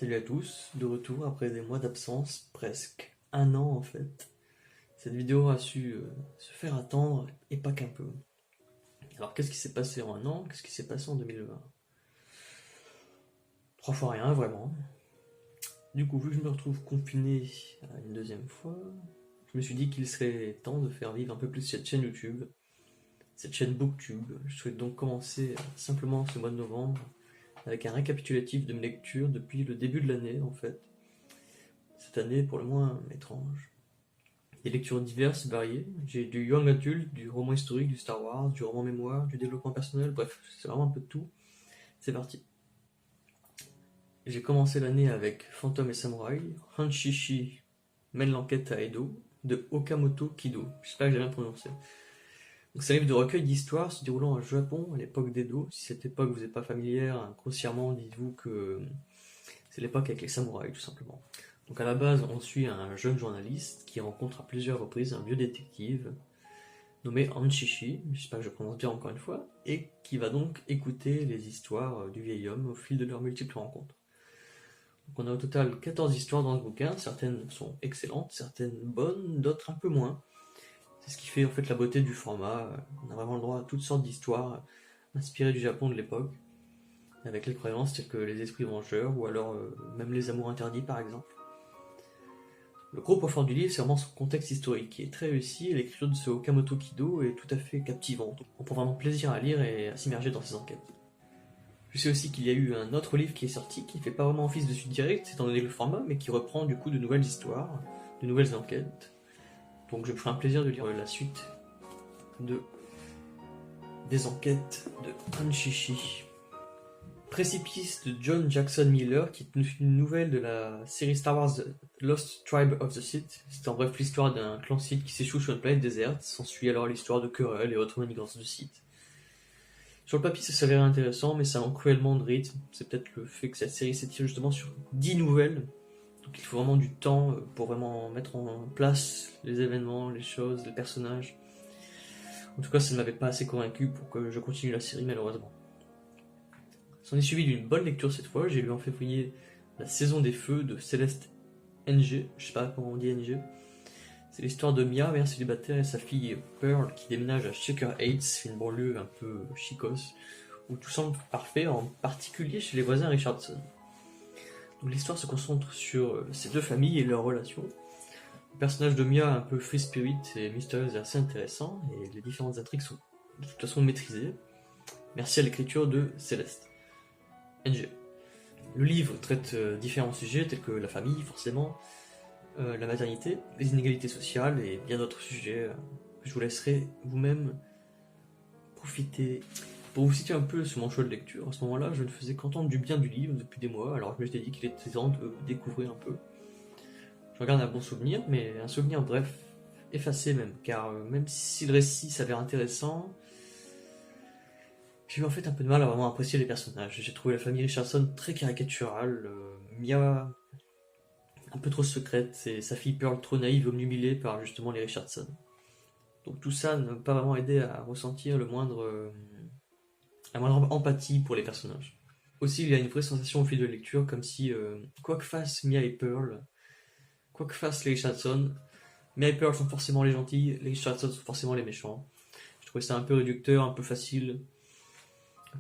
Salut à tous, de retour après des mois d'absence, presque un an en fait. Cette vidéo a su se faire attendre et pas qu'un peu. Alors qu'est-ce qui s'est passé en un an? Qu'est-ce qui s'est passé en 2020? Trois fois rien vraiment. Du coup, vu que je me retrouve confiné une deuxième fois, je me suis dit qu'il serait temps de faire vivre un peu plus cette chaîne YouTube, cette chaîne Booktube. Je souhaite donc commencer simplement ce mois de novembre avec un récapitulatif de mes lectures depuis le début de l'année en fait. Cette année pour le moins étrange. Des lectures diverses, variées. J'ai du young adult, du roman historique, du Star Wars, du roman mémoire, du développement personnel, bref, c'est vraiment un peu de tout. C'est parti. J'ai commencé l'année avec Fantôme et Samouraï, Hanshishi mène l'enquête à Edo, de Okamoto Kido. J'espère que j'ai bien prononcé. Donc c'est un livre de recueil d'histoires se déroulant au Japon à l'époque d'Edo. Si cette époque vous n'est pas familière, grossièrement, dites-vous que c'est l'époque avec les samouraïs, tout simplement. Donc à la base, on suit un jeune journaliste qui rencontre à plusieurs reprises un vieux détective nommé Hanshishi, j'espère que je prononce bien encore une fois, et qui va donc écouter les histoires du vieil homme au fil de leurs multiples rencontres. Donc on a au total 14 histoires dans ce bouquin, certaines sont excellentes, certaines bonnes, d'autres un peu moins. C'est ce qui fait en fait la beauté du format, on a vraiment le droit à toutes sortes d'histoires inspirées du Japon de l'époque, avec les croyances telles que les esprits vengeurs, ou alors même les amours interdits par exemple. Le gros point fort du livre, c'est vraiment son contexte historique, qui est très réussi, et l'écriture de ce Okamoto Kido est tout à fait captivante. On prend vraiment plaisir à lire et à s'immerger dans ses enquêtes. Je sais aussi qu'il y a eu un autre livre qui est sorti, qui ne fait pas vraiment office de suite directe, étant donné le format, mais qui reprend du coup de nouvelles histoires, de nouvelles enquêtes. Donc je me ferai un plaisir de lire la suite des enquêtes de Hanshishi. Précipice de John Jackson Miller, qui est une nouvelle de la série Star Wars Lost Tribe of the Sith. C'est en bref l'histoire d'un clan Sith qui s'échoue sur une planète déserte. S'ensuit alors l'histoire de querelles et autres manigances de Sith. Sur le papier, ça s'avère intéressant, mais ça manque cruellement de rythme. C'est peut-être le fait que cette série s'étire justement sur 10 nouvelles. Donc il faut vraiment du temps pour vraiment mettre en place les événements, les choses, les personnages. En tout cas, ça ne m'avait pas assez convaincu pour que je continue la série, malheureusement. S'en est suivi d'une bonne lecture cette fois, j'ai lu en février La Saison des Feux de Céleste NG, je sais pas comment on dit NG. C'est l'histoire de Mia, mère célibataire, et sa fille Pearl qui déménage à Shaker Heights, une banlieue un peu chicose, où tout semble parfait, en particulier chez les voisins Richardson. Donc l'histoire se concentre sur ces deux familles et leurs relations. Le personnage de Mia, un peu free spirit et mystérieuse, est assez intéressant, et les différentes intrigues sont de toute façon maîtrisées. Merci à l'écriture de Céleste NG. Le livre traite différents sujets tels que la famille, forcément, la maternité, les inégalités sociales et bien d'autres sujets que je vous laisserai vous-même profiter. Pour vous situer un peu sur mon choix de lecture, à ce moment-là, je ne faisais qu'entendre du bien du livre depuis des mois, alors je m'étais dit qu'il était temps de découvrir un peu. Je regarde un bon souvenir, mais un souvenir bref, effacé même, car même si le récit s'avère intéressant, j'ai eu en fait un peu de mal à vraiment apprécier les personnages. J'ai trouvé la famille Richardson très caricaturale, Mia un peu trop secrète, et sa fille Pearl trop naïve obnubilée par justement les Richardson. Donc tout ça ne m'a pas vraiment aidé à ressentir la moindre empathie pour les personnages. Aussi, il y a une vraie sensation au fil de lecture, comme si, quoi que fassent Mia et Pearl, quoi que fassent les Richardson, Mia et Pearl sont forcément les gentils, les Richardson sont forcément les méchants. Je trouvais ça un peu réducteur, un peu facile.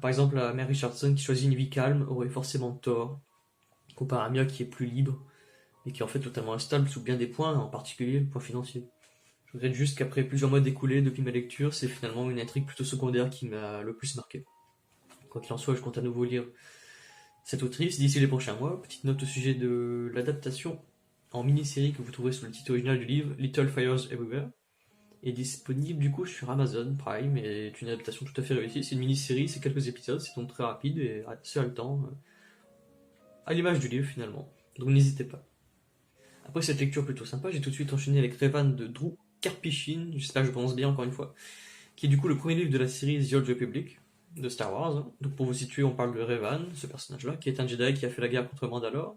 Par exemple, la mère Richardson qui choisit une vie calme aurait forcément tort, comparé à Mia qui est plus libre, mais qui est en fait totalement instable sous bien des points, en particulier le point financier. Je regrette juste qu'après plusieurs mois découlés depuis ma lecture, c'est finalement une intrigue plutôt secondaire qui m'a le plus marqué. Quoi qu'il en soit, je compte à nouveau lire cette autrice d'ici les prochains mois. Petite note au sujet de l'adaptation en mini-série que vous trouverez sous le titre original du livre, Little Fires Everywhere, est disponible du coup sur Amazon Prime et est une adaptation tout à fait réussie. C'est une mini-série, c'est quelques épisodes, c'est donc très rapide et assez haletant, à l'image du livre finalement. Donc n'hésitez pas. Après cette lecture plutôt sympa, j'ai tout de suite enchaîné avec Revan de Drew Karpyshyn, j'espère que je prononce bien encore une fois, qui est du coup le premier livre de la série The Old Republic de Star Wars. Donc pour vous situer, on parle de Revan, ce personnage-là, qui est un Jedi qui a fait la guerre contre Mandalore,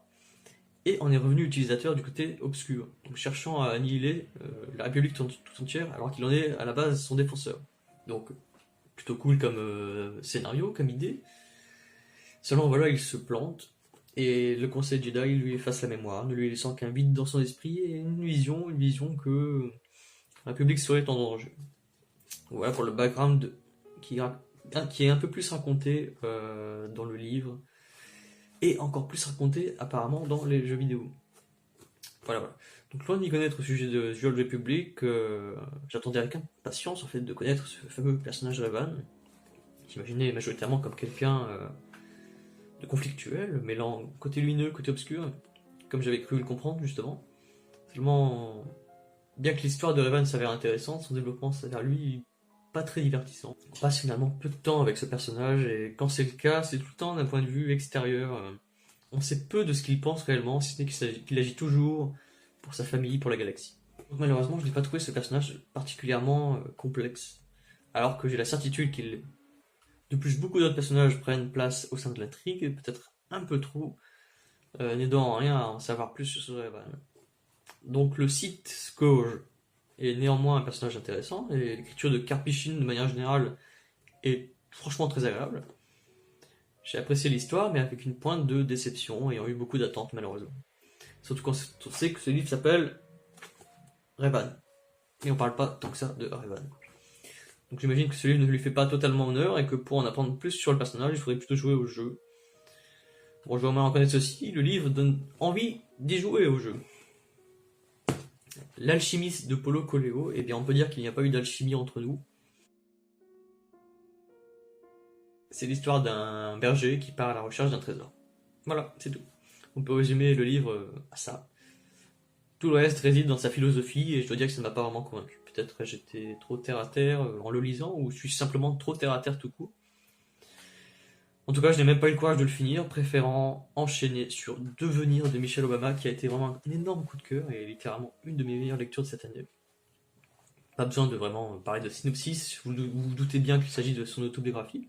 et en est revenu utilisateur du côté obscur, donc cherchant à annihiler la République tout entière, alors qu'il en est à la base son défenseur. Donc plutôt cool comme scénario, comme idée. Seulement voilà, il se plante, Et le Conseil Jedi lui efface la mémoire, ne lui laissant qu'un vide dans son esprit et une vision que la République serait en danger. Voilà pour le background qui est un peu plus raconté dans le livre, et encore plus raconté apparemment dans les jeux vidéo. Voilà. Donc loin d'y connaître au sujet de The Old Republic, j'attendais avec impatience en fait de connaître ce fameux personnage Revan, j'imaginais majoritairement comme quelqu'un de conflictuel, mêlant côté lumineux, côté obscur, comme j'avais cru le comprendre justement. Seulement, bien que l'histoire de Revan s'avère intéressante, son développement s'avère lui pas très divertissant. On passe finalement peu de temps avec ce personnage, et quand c'est le cas, c'est tout le temps d'un point de vue extérieur. On sait peu de ce qu'il pense réellement, si ce n'est qu'il agit toujours pour sa famille, pour la galaxie. Donc, malheureusement, je n'ai pas trouvé ce personnage particulièrement complexe, alors que j'ai la certitude qu'il l'est. De plus, beaucoup d'autres personnages prennent place au sein de l'intrigue, peut-être un peu trop, n'aidant en rien à en savoir plus sur ce Revan. Donc le Sith Scourge est néanmoins un personnage intéressant, et l'écriture de Karpyshyn de manière générale est franchement très agréable. J'ai apprécié l'histoire, mais avec une pointe de déception, ayant eu beaucoup d'attentes malheureusement. Surtout quand on sait que ce livre s'appelle Revan, et on parle pas tant que ça de Revan. Donc j'imagine que ce livre ne lui fait pas totalement honneur, et que pour en apprendre plus sur le personnage, il faudrait plutôt jouer au jeu. Bon, je vais au moins reconnaître ceci, le livre donne envie d'y jouer au jeu. L'alchimiste de Polo Coléo, eh bien on peut dire qu'il n'y a pas eu d'alchimie entre nous. C'est l'histoire d'un berger qui part à la recherche d'un trésor. Voilà, c'est tout. On peut résumer le livre à ça. Tout le reste réside dans sa philosophie, et je dois dire que ça ne m'a pas vraiment convaincu. Peut-être j'étais trop terre à terre en le lisant, ou je suis simplement trop terre à terre tout court. En tout cas, je n'ai même pas eu le courage de le finir, préférant enchaîner sur Devenir de Michelle Obama, qui a été vraiment un énorme coup de cœur, et littéralement une de mes meilleures lectures de cette année. Pas besoin de vraiment parler de synopsis, vous vous doutez bien qu'il s'agit de son autobiographie.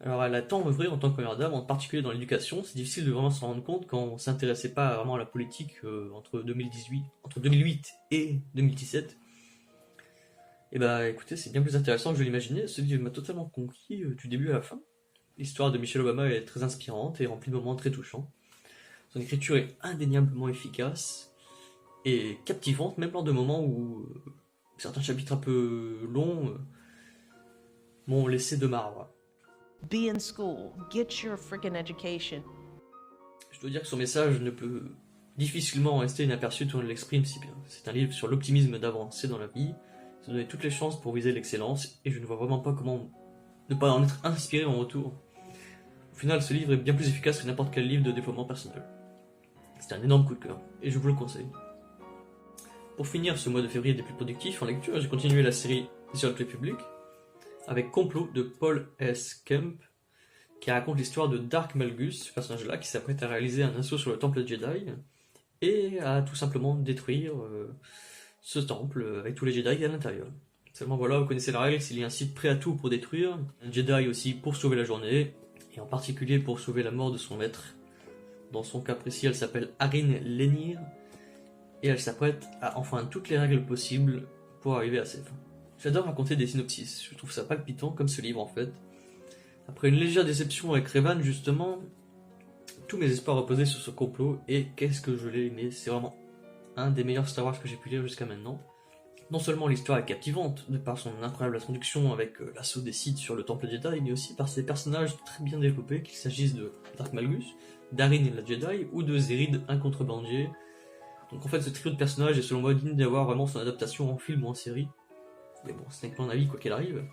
Alors elle a tant œuvré en tant que première dame, en particulier dans l'éducation, c'est difficile de vraiment s'en rendre compte quand on s'intéressait pas vraiment à la politique entre 2008 et 2017. Et bah écoutez, c'est bien plus intéressant que je l'imaginais, ce livre m'a totalement conquis du début à la fin. L'histoire de Michelle Obama est très inspirante et remplie de moments très touchants. Son écriture est indéniablement efficace et captivante, même lors de moments où certains chapitres un peu longs m'ont laissé de marbre. Be in school. Get your freaking education. Je dois dire que son message ne peut difficilement rester inaperçu tant on l'exprime si bien. C'est un livre sur l'optimisme d'avancer dans la vie, se donner toutes les chances pour viser l'excellence, et je ne vois vraiment pas comment ne pas en être inspiré en retour. Au final, ce livre est bien plus efficace que n'importe quel livre de développement personnel. C'est un énorme coup de cœur, et je vous le conseille. Pour finir ce mois de février des plus productifs en lecture, j'ai continué la série The Old Republic, avec Complot de Paul S. Kemp, qui raconte l'histoire de Dark Malgus, ce personnage-là qui s'apprête à réaliser un assaut sur le temple Jedi, et à tout simplement détruire ce temple avec tous les Jedi à l'intérieur. Seulement voilà, vous connaissez la règle, s'il y a un site prêt à tout pour détruire, un Jedi aussi pour sauver la journée, et en particulier pour sauver la mort de son maître. Dans son cas précis, elle s'appelle Arin Lenir, et elle s'apprête à enfreindre toutes les règles possibles pour arriver à ses fins. J'adore raconter des synopsis, je trouve ça palpitant comme ce livre en fait. Après une légère déception avec Revan justement, tous mes espoirs reposaient sur ce complot, et qu'est-ce que je l'ai aimé, c'est vraiment un des meilleurs Star Wars que j'ai pu lire jusqu'à maintenant. Non seulement l'histoire est captivante, de par son incroyable introduction avec l'assaut des Sith sur le temple Jedi, mais aussi par ses personnages très bien développés, qu'il s'agisse de Dark Malgus, d'Arin et la Jedi, ou de Zerid, un contrebandier. Donc en fait ce trio de personnages est selon moi digne d'avoir vraiment son adaptation en film ou en série. Mais bon, ce n'est que mon avis quoi qu'il arrive.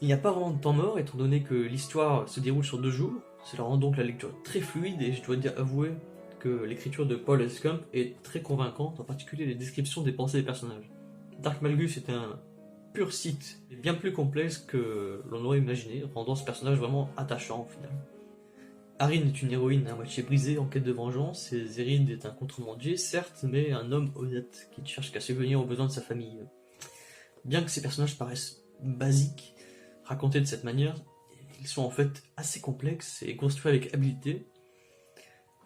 Il n'y a pas vraiment de temps mort, étant donné que l'histoire se déroule sur 2 jours. Cela rend donc la lecture très fluide, et je dois avouer que l'écriture de Paul S. Kemp est très convaincante, en particulier les descriptions des pensées des personnages. Dark Malgus est un pur Sith, et bien plus complexe que l'on aurait imaginé, rendant ce personnage vraiment attachant au final. Arin est une héroïne à moitié brisée en quête de vengeance, et Zerid est un contrebandier, certes, mais un homme honnête qui ne cherche qu'à subvenir aux besoins de sa famille. Bien que ces personnages paraissent basiques, racontés de cette manière, ils sont en fait assez complexes et construits avec habileté,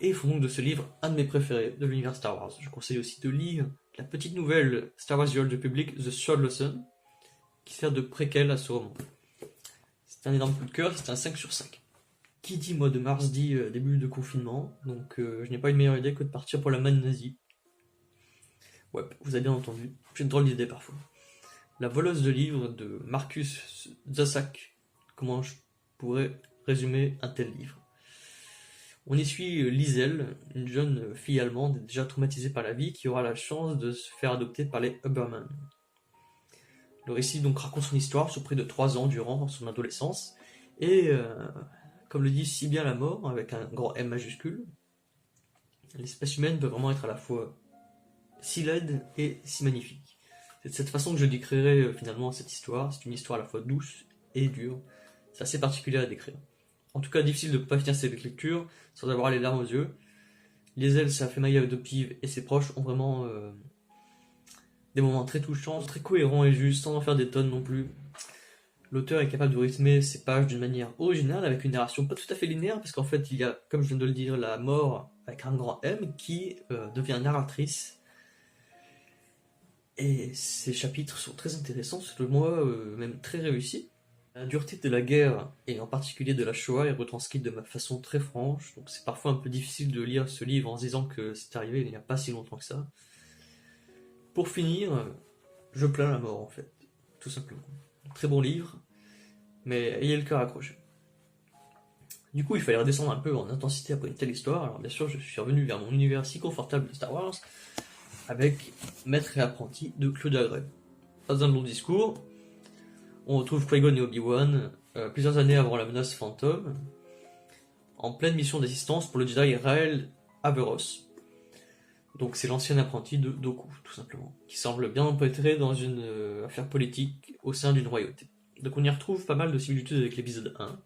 et font donc de ce livre un de mes préférés de l'univers Star Wars. Je conseille aussi de lire la petite nouvelle Star Wars The Old Republic, The Third Lesson, qui sert de préquel à ce roman. C'est un énorme coup de cœur, c'est un 5 sur 5. Qui dit mois de mars dit début de confinement, donc je n'ai pas une meilleure idée que de partir pour la manne nazie. Ouais, vous avez bien entendu, j'ai une drôle d'idée parfois. La voleuse de livres de Marcus Zusak. Comment je pourrais résumer un tel livre? On y suit Liesel, une jeune fille allemande déjà traumatisée par la vie qui aura la chance de se faire adopter par les Huberman. Le récit donc raconte son histoire sur près de 3 ans durant son adolescence, et comme le dit si bien la mort, avec un grand M majuscule, l'espèce humaine peut vraiment être à la fois si laide et si magnifique. C'est de cette façon que je décrirais finalement cette histoire. C'est une histoire à la fois douce et dure. C'est assez particulier à décrire. En tout cas, difficile de ne pas finir cette lecture sans avoir les larmes aux yeux. Liesel, sa famille adoptive et ses proches ont vraiment des moments très touchants, très cohérents et justes, sans en faire des tonnes non plus. L'auteur est capable de rythmer ses pages d'une manière originale, avec une narration pas tout à fait linéaire, parce qu'en fait, il y a, comme je viens de le dire, la mort avec un grand M qui devient narratrice. Et ces chapitres sont très intéressants, selon moi, même très réussis. La dureté de la guerre, et en particulier de la Shoah, est retranscrite de ma façon très franche, donc c'est parfois un peu difficile de lire ce livre en se disant que c'est arrivé il n'y a pas si longtemps que ça. Pour finir, je plains la mort en fait, tout simplement. Très bon livre, mais ayez le cœur accroché. Du coup, il fallait redescendre un peu en intensité après une telle histoire, alors bien sûr, je suis revenu vers mon univers si confortable de Star Wars, avec Maître et apprenti de Claudia Gray. Pas un long discours, on retrouve Qui-Gon et Obi-Wan plusieurs années avant la menace fantôme, en pleine mission d'assistance pour le Jedi Rael Averross. Donc c'est l'ancien apprenti de Dooku, tout simplement, qui semble bien empêtré dans une affaire politique au sein d'une royauté. Donc on y retrouve pas mal de similitudes avec l'épisode 1.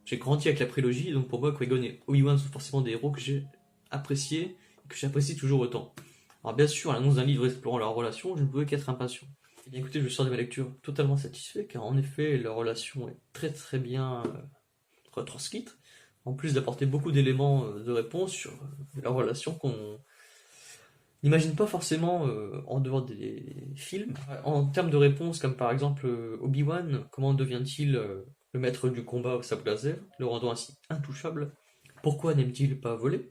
J'ai grandi avec la prélogie, donc pour moi Qui-Gon et Obi-Wan sont forcément des héros que j'ai appréciés, et que j'apprécie toujours autant. Alors bien sûr, à l'annonce d'un livre explorant leur relation, je ne pouvais qu'être impatient. Et bien écoutez, je sors de ma lecture totalement satisfait, car en effet, leur relation est très très bien retranscrite, en plus d'apporter beaucoup d'éléments de réponse sur leur relation qu'on n'imagine pas forcément en dehors des films. En termes de réponse, comme par exemple Obi-Wan, comment devient-il le maître du combat au sabre laser, le rendant ainsi intouchable? Pourquoi n'aime-t-il pas voler?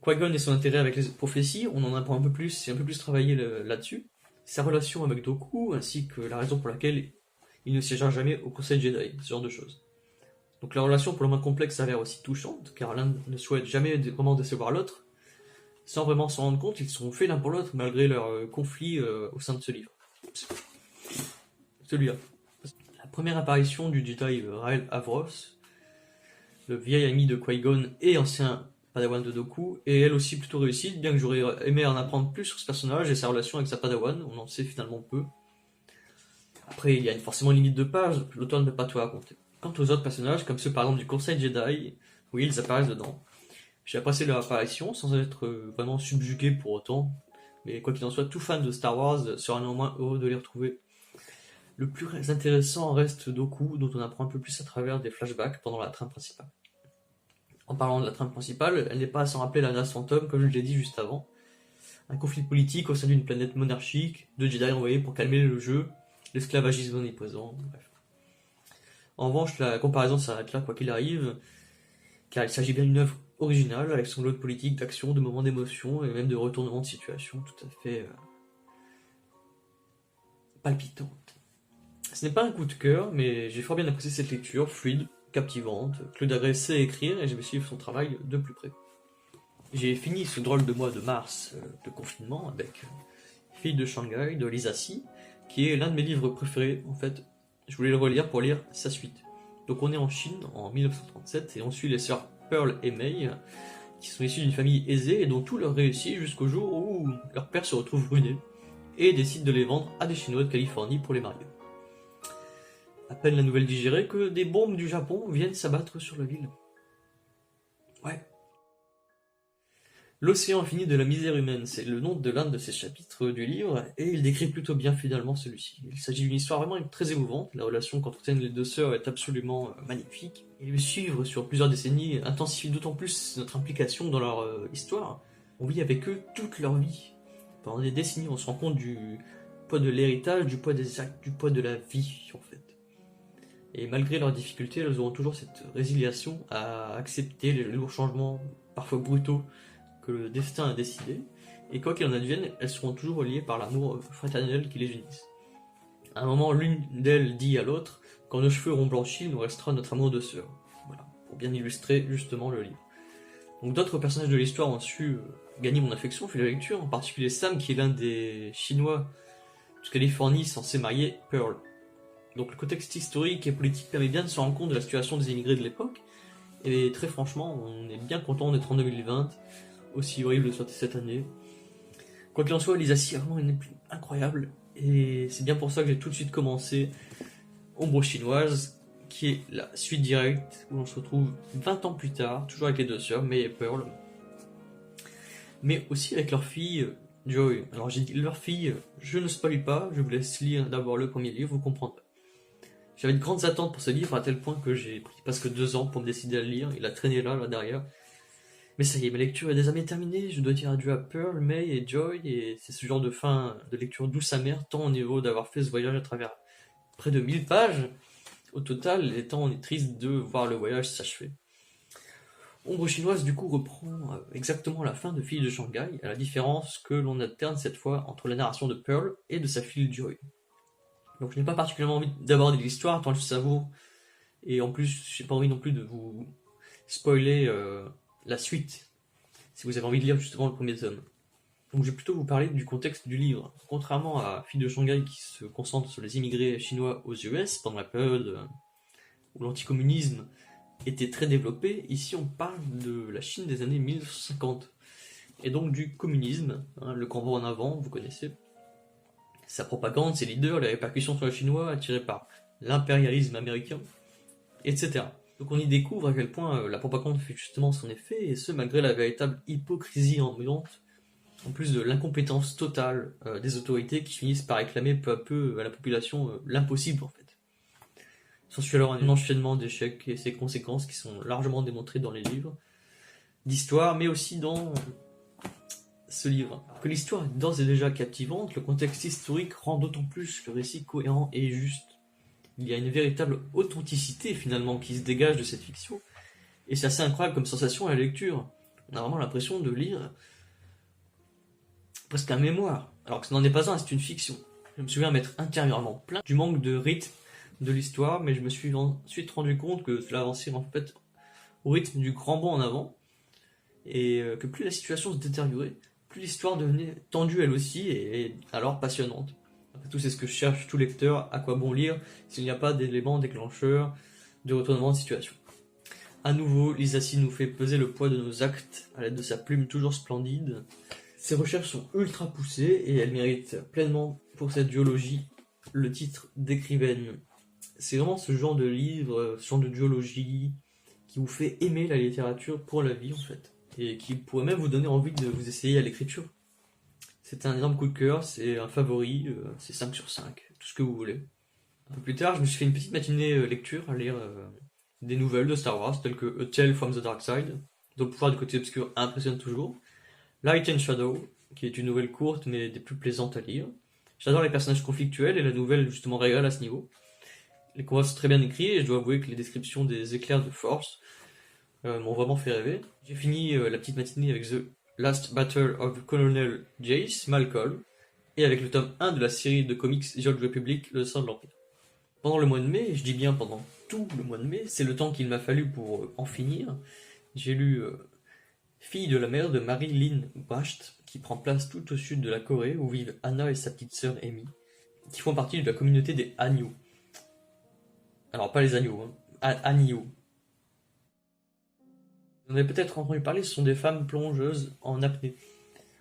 Qui-Gon et son intérêt avec les prophéties, on en apprend un peu plus, et un peu plus travaillé là-dessus. Sa relation avec Dooku, ainsi que la raison pour laquelle il ne siégera jamais au Conseil Jedi, ce genre de choses. Donc la relation pour le moins complexe s'avère aussi touchante, car l'un ne souhaite jamais vraiment décevoir l'autre, sans vraiment s'en rendre compte, ils sont faits l'un pour l'autre malgré leur conflit au sein de ce livre. Celui-là. La première apparition du Jedi Rael Averross, le vieil ami de Qui-Gon et ancien Padawan de Dooku, est elle aussi plutôt réussie, bien que j'aurais aimé en apprendre plus sur ce personnage et sa relation avec sa Padawan, on en sait finalement peu. Après, il y a forcément une limite de pages, l'auteur ne peut pas tout raconter. Quant aux autres personnages, comme ceux par exemple du Conseil Jedi, oui, ils apparaissent dedans. J'ai apprécié leur apparition sans être vraiment subjugué pour autant, mais quoi qu'il en soit, tout fan de Star Wars sera néanmoins heureux de les retrouver. Le plus intéressant reste Dooku, dont on apprend un peu plus à travers des flashbacks pendant la trame principale. En parlant de la trame principale, elle n'est pas sans rappeler la menace fantôme, comme je l'ai dit juste avant. Un conflit politique au sein d'une planète monarchique, deux Jedi envoyés pour calmer le jeu, l'esclavagisme omniprésent, bref. En revanche, la comparaison s'arrête là, quoi qu'il arrive, car il s'agit bien d'une œuvre originale, avec son lot de politique, d'action, de moments d'émotion, et même de retournements de situation tout à fait palpitante. Ce n'est pas un coup de cœur, mais j'ai fort bien apprécié cette lecture, fluide, captivante. Claudia Gray sait écrire, et je vais suivre son travail de plus près. J'ai fini ce drôle de mois de mars de confinement avec Fille de Shanghai de Lisa Si, qui est l'un de mes livres préférés. En fait, je voulais le relire pour lire sa suite. Donc on est en Chine en 1937 et on suit les sœurs Pearl et May, qui sont issues d'une famille aisée et dont tout leur réussit jusqu'au jour où leur père se retrouve ruiné et décide de les vendre à des Chinois de Californie pour les marier. À peine la nouvelle digérée que des bombes du Japon viennent s'abattre sur la ville. Ouais. L'océan infini de la misère humaine, c'est le nom de l'un de ces chapitres du livre, et il décrit plutôt bien finalement celui-ci. Il s'agit d'une histoire vraiment très émouvante, la relation qu'entretiennent les deux sœurs est absolument magnifique, et le suivre sur plusieurs décennies intensifie d'autant plus notre implication dans leur histoire. On vit avec eux toute leur vie. Pendant des décennies, on se rend compte du poids de l'héritage, du poids des actes, du poids de la vie, en fait. Et malgré leurs difficultés, elles auront toujours cette résiliation à accepter les lourds changements, parfois brutaux, que le destin a décidé. Et quoi qu'il en advienne, elles seront toujours liées par l'amour fraternel qui les unisse. À un moment, l'une d'elles dit à l'autre: quand nos cheveux auront blanchi, il nous restera notre amour de sœur. Voilà, pour bien illustrer justement le livre. Donc d'autres personnages de l'histoire ont su gagner mon affection au fil de la lecture, en particulier Sam, qui est l'un des Chinois de Californie censé marier Pearl. Donc le contexte historique et politique permet bien de se rendre compte de la situation des immigrés de l'époque, et très franchement, on est bien content d'être en 2020, aussi horrible soit cette année. Quoi qu'il en soit, Lisa C. est vraiment une plume incroyable, et c'est bien pour ça que j'ai tout de suite commencé Ombre chinoise, qui est la suite directe où on se retrouve 20 ans plus tard, toujours avec les deux sœurs, May et Pearl, mais aussi avec leur fille Joy. Alors j'ai dit leur fille, je ne spoil pas, je vous laisse lire d'abord le premier livre, vous comprendrez. J'avais de grandes attentes pour ce livre à tel point que j'ai pris presque 2 ans pour me décider à le lire, il a traîné là derrière. Mais ça y est, ma lecture est désormais terminée, je dois dire adieu à Pearl, May et Joy, et c'est ce genre de fin de lecture douce amère, tant au niveau d'avoir fait ce voyage à travers près de 1000 pages, au total, et tant on est triste de voir le voyage s'achever. Ombre chinoise du coup reprend exactement la fin de Fille de Shanghai, à la différence que l'on alterne cette fois entre la narration de Pearl et de sa fille Joy. Donc je n'ai pas particulièrement envie d'aborder l'histoire tant je savoure, et en plus j'ai pas envie non plus de vous spoiler la suite, si vous avez envie de lire justement le premier tome. Donc je vais plutôt vous parler du contexte du livre. Contrairement à Fille de Shanghai qui se concentre sur les immigrés chinois aux US pendant la période où l'anticommunisme était très développé, ici on parle de la Chine des années 1950. Et donc du communisme, le grand bond en avant, vous connaissez. Sa propagande, ses leaders, les répercussions sur les Chinois attirés par l'impérialisme américain, etc. Donc on y découvre à quel point la propagande fait justement son effet, et ce malgré la véritable hypocrisie ambiante, en plus de l'incompétence totale des autorités qui finissent par réclamer peu à peu à la population l'impossible en fait. S'ensuit alors un enchaînement d'échecs et ses conséquences qui sont largement démontrées dans les livres d'histoire, mais aussi dans ce livre. Que l'histoire est d'ores et déjà captivante, le contexte historique rend d'autant plus le récit cohérent et juste. Il y a une véritable authenticité finalement qui se dégage de cette fiction, et c'est assez incroyable comme sensation à la lecture. On a vraiment l'impression de lire presque un mémoire, alors que ce n'en est pas un, c'est une fiction. Je me souviens m'être intérieurement plaint du manque de rythme de l'histoire, mais je me suis ensuite rendu compte que cela avançait en fait au rythme du grand bond en avant, et que plus la situation se détériorait, plus l'histoire devenait tendue elle aussi, et alors passionnante. Après tout, c'est ce que cherche tout lecteur, à quoi bon lire s'il n'y a pas d'éléments déclencheurs de retournement de situation. À nouveau, Lisa C. nous fait peser le poids de nos actes à l'aide de sa plume toujours splendide. Ses recherches sont ultra poussées et elle mérite pleinement pour cette duologie le titre d'écrivaine. C'est vraiment ce genre de livre, ce genre de duologie qui vous fait aimer la littérature pour la vie en fait, et qui pourrait même vous donner envie de vous essayer à l'écriture. C'est un énorme coup de cœur, c'est un favori, c'est 5 sur 5, tout ce que vous voulez. Un peu plus tard, je me suis fait une petite matinée lecture à lire des nouvelles de Star Wars, telles que A Tale from the Dark Side, dont le pouvoir du côté obscur impressionne toujours, Light and Shadow, qui est une nouvelle courte mais des plus plaisantes à lire. J'adore les personnages conflictuels et la nouvelle justement régale à ce niveau. Les combats sont très bien écrits et je dois avouer que les descriptions des éclairs de force m'ont vraiment fait rêver. J'ai fini la petite matinée avec The Last Battle of Colonel Jace Malcolm et avec le tome 1 de la série de comics The Old Republic, Le sang de l'Empire. Pendant le mois de mai, je dis bien pendant tout le mois de mai, c'est le temps qu'il m'a fallu pour en finir, j'ai lu Fille de la mer de Marie-Lynn Bacht, qui prend place tout au sud de la Corée, où vivent Anna et sa petite sœur Amy, qui font partie de la communauté des Hanyu. Alors pas les agneaux, Hanyu. Vous en avez peut-être entendu parler, ce sont des femmes plongeuses en apnée.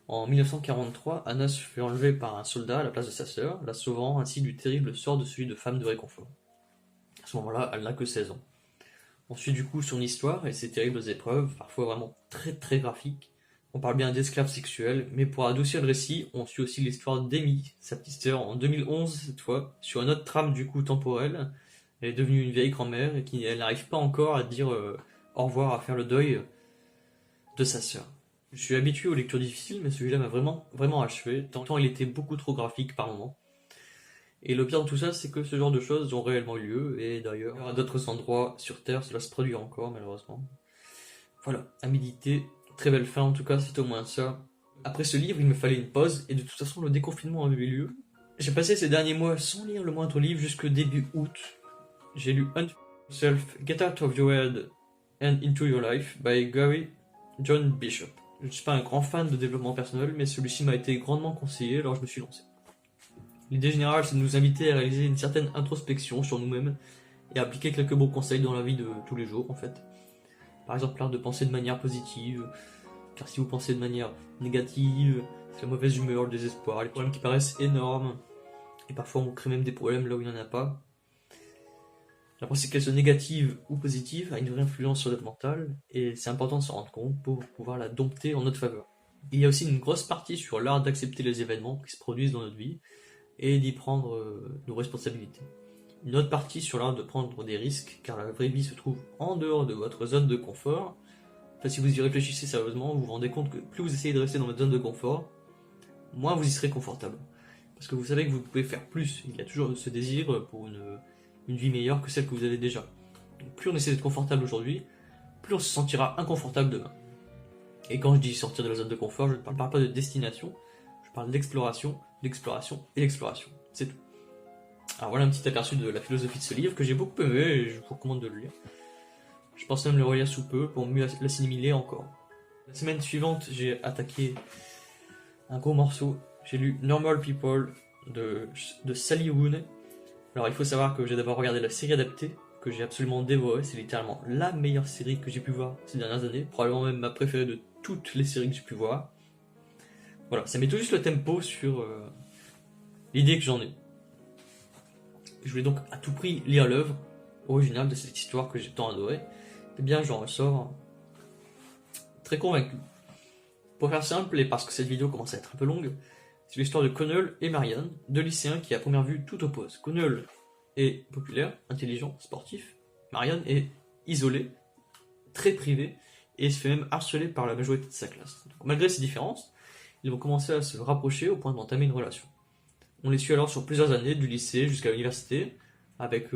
En 1943, Anna se fait enlever par un soldat à la place de sa sœur, la sauvant ainsi du terrible sort de celui de femme de réconfort. À ce moment-là, elle n'a que 16 ans. On suit du coup son histoire et ses terribles épreuves, parfois vraiment très très graphiques. On parle bien d'esclaves sexuels, mais pour adoucir le récit, on suit aussi l'histoire d'Amy, sa petite sœur, en 2011 cette fois, sur une autre trame du coup temporelle. Elle est devenue une vieille grand-mère et elle n'arrive pas encore à dire au revoir, à faire le deuil de sa sœur. Je suis habitué aux lectures difficiles, mais celui-là m'a vraiment achevé, tant il était beaucoup trop graphique par moments. Et le pire de tout ça, c'est que ce genre de choses ont réellement eu lieu, et d'ailleurs, à d'autres endroits sur Terre, cela se produit encore, malheureusement. Voilà, à méditer, très belle fin en tout cas, c'est au moins ça. Après ce livre, il me fallait une pause, et de toute façon, le déconfinement avait eu lieu. J'ai passé ces derniers mois sans lire le moindre livre jusque début août. J'ai lu Hunt Yourself, Get Out of Your Head and Into Your Life by Gary John Bishop. Je ne suis pas un grand fan de développement personnel, mais celui-ci m'a été grandement conseillé, alors je me suis lancé. L'idée générale, c'est de nous inviter à réaliser une certaine introspection sur nous-mêmes et à appliquer quelques bons conseils dans la vie de tous les jours, en fait. Par exemple, l'art de penser de manière positive, car si vous pensez de manière négative, c'est la mauvaise humeur, le désespoir, les problèmes qui paraissent énormes, et parfois on crée même des problèmes là où il n'y en a pas. La pensée, qu'elle soit négative ou positive, a une vraie influence sur notre mental, et c'est important de s'en rendre compte pour pouvoir la dompter en notre faveur. Il y a aussi une grosse partie sur l'art d'accepter les événements qui se produisent dans notre vie, et d'y prendre nos responsabilités. Une autre partie sur l'art de prendre des risques, car la vraie vie se trouve en dehors de votre zone de confort. Enfin, si vous y réfléchissez sérieusement, vous vous rendez compte que plus vous essayez de rester dans votre zone de confort, moins vous y serez confortable. Parce que vous savez que vous pouvez faire plus, il y a toujours ce désir pour une vie meilleure que celle que vous avez déjà. Donc plus on essaie d'être confortable aujourd'hui, plus on se sentira inconfortable demain. Et quand je dis sortir de la zone de confort, je ne parle pas de destination, je parle d'exploration, l'exploration et l'exploration. C'est tout. Alors voilà un petit aperçu de la philosophie de ce livre que j'ai beaucoup aimé et je vous recommande de le lire. Je pense même le relire sous peu pour mieux l'assimiler encore. La semaine suivante, j'ai attaqué un gros morceau. J'ai lu Normal People de Sally Rooney. Alors il faut savoir que j'ai d'abord regardé la série adaptée que j'ai absolument dévorée. C'est littéralement la meilleure série que j'ai pu voir ces dernières années. Probablement même ma préférée de toutes les séries que j'ai pu voir. Voilà, ça met tout juste le tempo sur l'idée que j'en ai. Je voulais donc à tout prix lire l'œuvre originale de cette histoire que j'ai tant adorée. Eh bien, j'en ressors très convaincu. Pour faire simple, et parce que cette vidéo commence à être un peu longue, c'est l'histoire de Connell et Marianne, deux lycéens qui à première vue tout opposent. Connell est populaire, intelligent, sportif. Marianne est isolée, très privée, et se fait même harceler par la majorité de sa classe. Donc, malgré ces différences, ils vont commencer à se rapprocher au point d'entamer une relation. On les suit alors sur plusieurs années, du lycée jusqu'à l'université, avec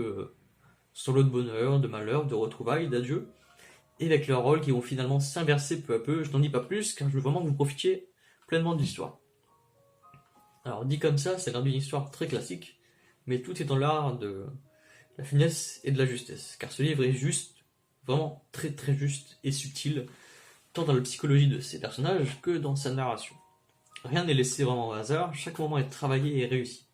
son lot de bonheur, de malheur, de retrouvailles, d'adieu, et avec leurs rôles qui vont finalement s'inverser peu à peu. Je n'en dis pas plus, car je veux vraiment que vous profitiez pleinement de l'histoire. Alors dit comme ça l'air d'une histoire très classique, mais tout est dans l'art de la finesse et de la justesse, car ce livre est juste, vraiment très très juste et subtil, tant dans la psychologie de ses personnages que dans sa narration. Rien n'est laissé vraiment au hasard, chaque moment est travaillé et réussi.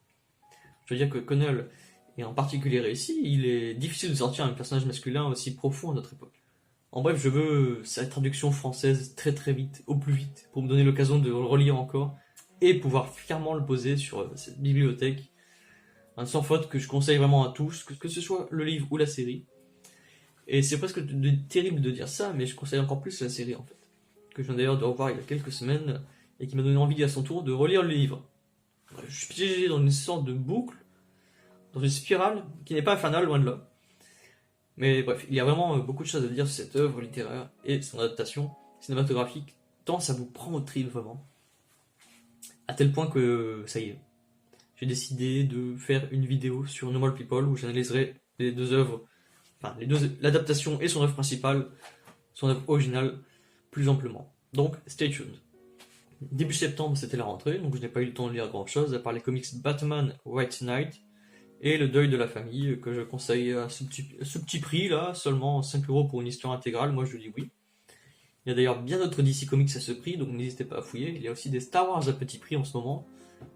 Je veux dire que Connell est en particulier réussi, il est difficile de sortir un personnage masculin aussi profond à notre époque. En bref, je veux sa traduction française très très vite, au plus vite, pour me donner l'occasion de le relire encore, et pouvoir fièrement le poser sur cette bibliothèque. Un sans faute que je conseille vraiment à tous, que ce soit le livre ou la série. Et c'est presque terrible de dire ça, mais je conseille encore plus la série en fait. Que je viens d'ailleurs de revoir il y a quelques semaines, et qui m'a donné envie à son tour de relire le livre. Je suis piégé dans une sorte de boucle, dans une spirale qui n'est pas infernale, loin de là. Mais bref, il y a vraiment beaucoup de choses à dire sur cette œuvre littéraire et son adaptation cinématographique, tant ça vous prend au trip vraiment. À tel point que, ça y est, j'ai décidé de faire une vidéo sur Normal People où j'analyserai les deux œuvres, enfin l'adaptation et son œuvre principale, son œuvre originale, plus amplement. Donc, stay tuned. Début septembre, c'était la rentrée, donc je n'ai pas eu le temps de lire grand chose, à part les comics Batman White Knight et Le Deuil de la Famille, que je conseille à ce petit prix là, seulement 5€ pour une histoire intégrale, moi je dis oui. Il y a d'ailleurs bien d'autres DC Comics à ce prix, donc n'hésitez pas à fouiller. Il y a aussi des Star Wars à petit prix en ce moment.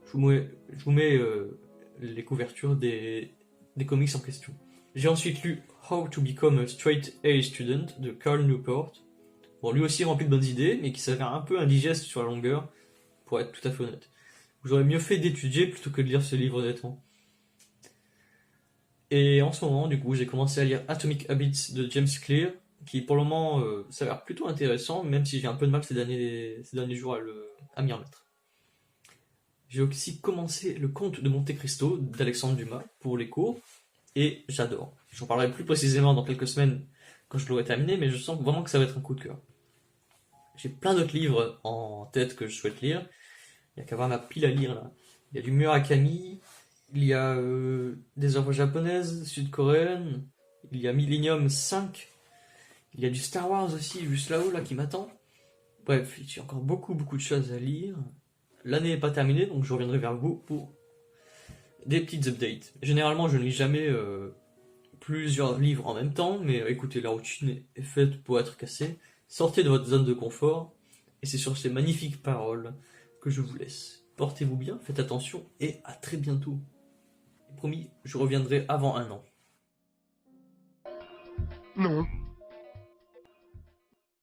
Je vous mets les couvertures des comics en question. J'ai ensuite lu How to Become a Straight A Student de Carl Newport. Bon, lui aussi rempli de bonnes idées, mais qui s'avère un peu indigeste sur la longueur, pour être tout à fait honnête. J'aurais mieux fait d'étudier plutôt que de lire ce livre honnêtement. Et en ce moment, du coup, j'ai commencé à lire Atomic Habits de James Clear, qui pour le moment s'avère plutôt intéressant, même si j'ai un peu de mal ces derniers jours à m'y remettre. J'ai aussi commencé Le Comte de Monte Cristo d'Alexandre Dumas pour les cours, et j'adore. J'en parlerai plus précisément dans quelques semaines quand je l'aurai terminé, mais je sens vraiment que ça va être un coup de cœur. J'ai plein d'autres livres en tête que je souhaite lire. Il n'y a qu'à voir ma pile à lire là. Il y a du Murakami, Il y a des œuvres japonaises, sud-coréennes, il y a Millennium 5, il y a du Star Wars aussi, juste là-haut, là, qui m'attend. Bref, il y a encore beaucoup, beaucoup de choses à lire. L'année n'est pas terminée, donc je reviendrai vers vous pour des petites updates. Généralement, je ne lis jamais plusieurs livres en même temps, mais écoutez, la routine est faite pour être cassée. Sortez de votre zone de confort, et c'est sur ces magnifiques paroles que je vous laisse. Portez-vous bien, faites attention, et à très bientôt. Et promis, je reviendrai avant un an. Non.